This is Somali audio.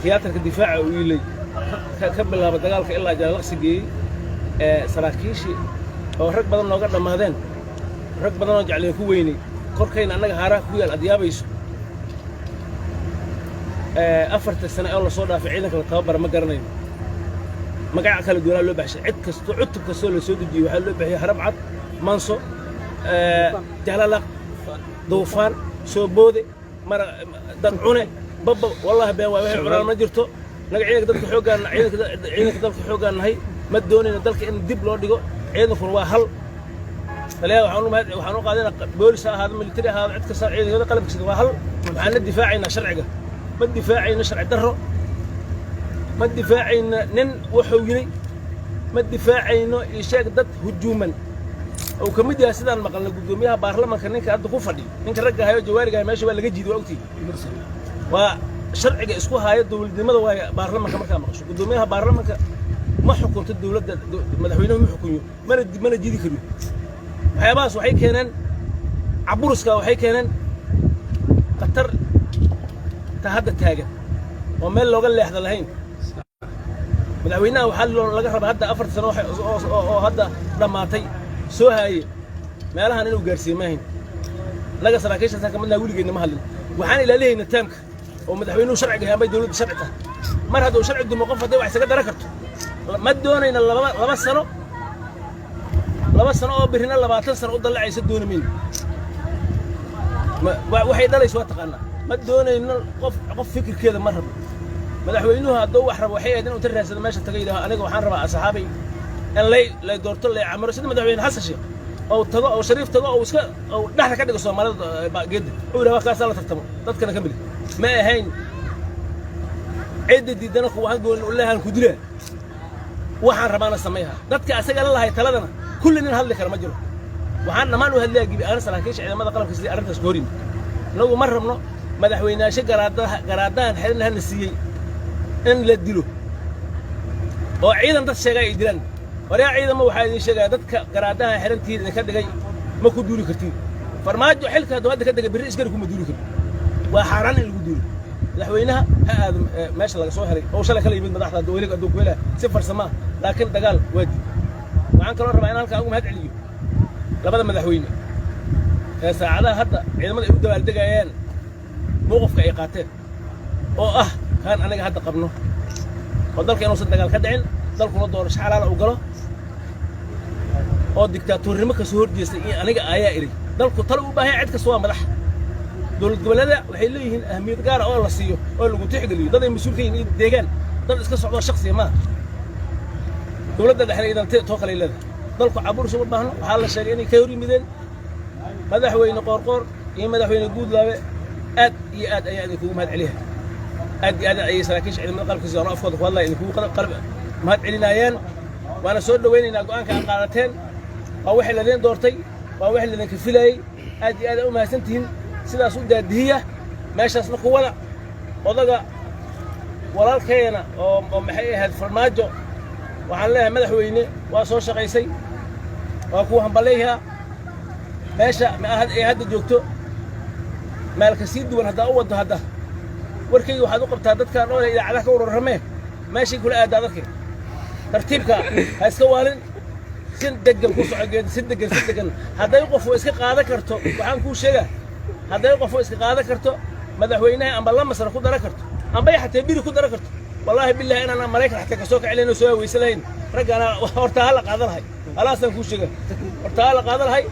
tiyaatarka difaaca uu yilay ka bilaabo dagaalka ilaa jaalaqsigii saraakiishii oo rag badan nooga dhammaadeen rag badan oo jecleen ku weynay korkayna annaga haaraha ku yaal adyaabayso afarta sano oo la soo dhaafay ciidanka la tababara ma garanayno magaca kala duwanaa loo baxshay cid kastoo cutub kastoo la soo dejiyey waxaa loo baxiyey harab cad manso jalalaq duufaan soo boode mara dad cune baba wallahi been waa waxay cunaan ma jirto naga ciidanka dadka dalka xooggaan nahay ma doonayno dalka in dib loo dhigo ciidankuna waa hal taliya waxaan u qaadayna boolis ha ahaado militari ha ahaado cid kasta ciidankooda qalabkiisa waa hal waxaan la difaacaynaa sharciga ma difaacayno sharci darro ma difaacayno nin wuxuu yiri ma difaacayno isheeg dad hujuuman oo kamid yahay sidaan maqalnay gudoomiyaha baarlamaanka ninka hadda ku fadhiyo ninka ragga hayo jawaariga meesha waa laga jiiday waqti waa sharciga isku haayo dawladnimada waa baarlamaanka markaa maqasho gudoomiyaha baarlamaanka ma xukunto dawladda madaxweynuhu ma xukunyo mana jiidi karo waxyaabahaas waxay keeneen caburiska waxay keeneen qatar ta hadda taagan oo meel looga leexda lahayn madaxweynaha waxaa laga rabaa hadda 4 sano oo hadda dhamaatay soo haayay meelahan inuu gaarsiin maahin laga saraakiisha ka midna wiligeena ma hadlin waxaan ilaaliyayna taamka oo madaxweynuhu sharciga yahay dawladda sharciga mar hadduu sharci dimo qof haday wax isaga dara karto ma doonayna laba sano oo birina 20 sano u dalacaysa doonamin waxay dhalayso waa taqaana ma doonayno qof fikirkeeda ma rabo madaxweynuhu hadduu wax rabo waxay ahayd inuu taraasado meesha tagay aniga waxaan rabaa asxaabay in lay doorto lay camaro sida madaxweyne xasan sheekh oo tago oo shariif tago oo iska oo dhaxda ka dhigo Soomaalida geedda oo yiraahdo kaas la tartamo dadkana kamid ma ahayn ciidda diidana ku waxaan gool u leeyahay ku dilaa waxaan rabaana sameeyaa dadka asaga la lahay taladana kullin in hadli kara ma jiro waxaan dhamaan u hadlaya gibi aan saraakiisha ciidamada qalabka sidii arrintaas goorin nagu ma rabno madaxweynaasha garaadaan xirinaha siiyay in la dilo oo ciidan dad sheegay ay dilaan wariya ciidamo waxaa idin sheegaya dadka garaadaha xirantiida ka dhigay ma ku duuli kartiin farmaajo xilka hadda ka dhigay birri iskari kuma duuli karto waa xaraan in lagu duulo madaxweynaha ha aad meesha laga soo xiray oo shalay kala yimid madaxda dawladda adduunka weela si farsama laakiin dagaal waadi waxaan kaloo rabaa in halka ugu mahad celiyo labada madaxweyne ee saacadaha hadda ciidamada ay u dabaaldegayaan موقف كأي قاتل أو كان أنا قاعد قبله وضل كانوا صدق على كدعين ضل كنا دور شحال على أوجله أو دكتاتور رمك سهور جيس أنا قاعد إيري ضل كطلبوا بها عد كسوان ملح دول الجبلة وحيليهن أهمية جارة أو الله سيو أو اللي قلت حقلي ضل المسؤول كين ديجان ضل إسكت صعود شخصي ما دولة ده حين إذا توكل إلى ذا ضل كعبور سوى بهنا وحال الشرياني كيوري ميدان ماذا حوين قرقر ماذا حوين جود لا أد يعني يكون مهد عليها أد أي سراكيش علم قلب كزيارة أفضل والله يكون قلب مهد علينا يان وأنا سود وين إن أقول كان قارتين أو واحد الذين دورتي أو واحد الذين كفلي أد أمها سنتين سلا سود هي ماشي أصلك ولا وضجة ولا الكينة أو محيي هذا فرماجو وعليها مدح ويني وصوش قيسي وأكوهم بليها ماشي ما هذا الدكتور مالك سيد ولا أود هذا وركي واحد وقت هذا كان إذا على كور الرماه ماشي يقول هذا ترتيبك هسوالن سن دقن كوسو عقد سن دقن هذا يوقف ويسك قاعدة كرتو وعن كل شيء هذا يوقف ويسك قاعدة كرتو مدحوينها أم بالله مصر خد ركرتو أم بيح تبير خد ركرتو والله بالله أنا ملاك حتى كسوق علينا سوى ويسلين رجع أنا ورتها لك هذا الهاي خلاص نكون شيء ورتها لك هذا الهاي